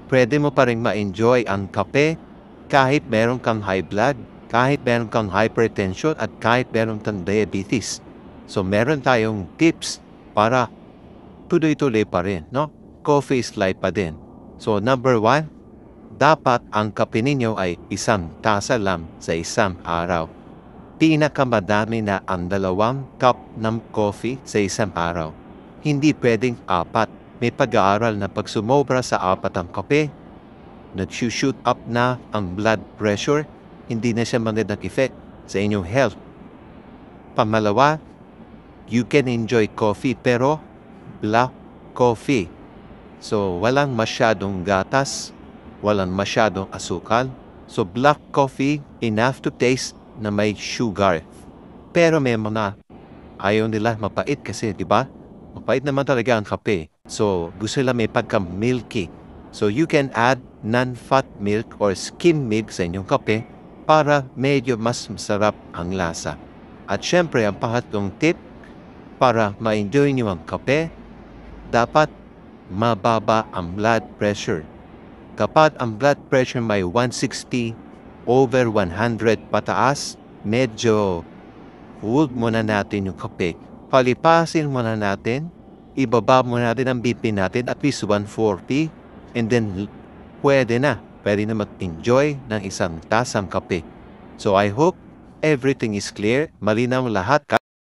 pwede mo pa rin ma-enjoy ang kape kahit meron kang high blood, kahit meron kang hypertension, at kahit meron kang diabetes. So, meron tayong tips para tuloy-tuloy pa rin, no? Coffee is life pa din. So, number 1, dapat ang kape ninyo ay 1 tasa lang sa isang araw. Pinakamadami na ang 2 cup ng coffee sa isang araw. Hindi pwedeng 4. May pag-aaral na pag sumobra sa 4 ang kape, nag-shoot up na ang blood pressure, hindi na siya magandang effect sa inyong health. Pangalawa, you can enjoy coffee pero black coffee. So, walang masyadong gatas, walang masyadong asukal. So, black coffee, enough to taste na may sugar. Pero may mga ayaw nila mapait kasi, di ba? Mapait naman talaga ang kape. So, gusto nila may pagka-milky. So, you can add non-fat milk or skim milk sa inyong kape para medyo mas masarap ang lasa. At syempre, ang pangatlong tip para ma-enjoy nyo ang kape, dapat mababa ang blood pressure. Kapag ang blood pressure may 160 over 100 pataas, medyo huwag muna natin yung kape. Palipasin muna natin, ibaba muna natin ang BP natin at least 140, and then pwede na mag-enjoy ng 1 tasang kape. So I hope everything is clear, malinaw lahat.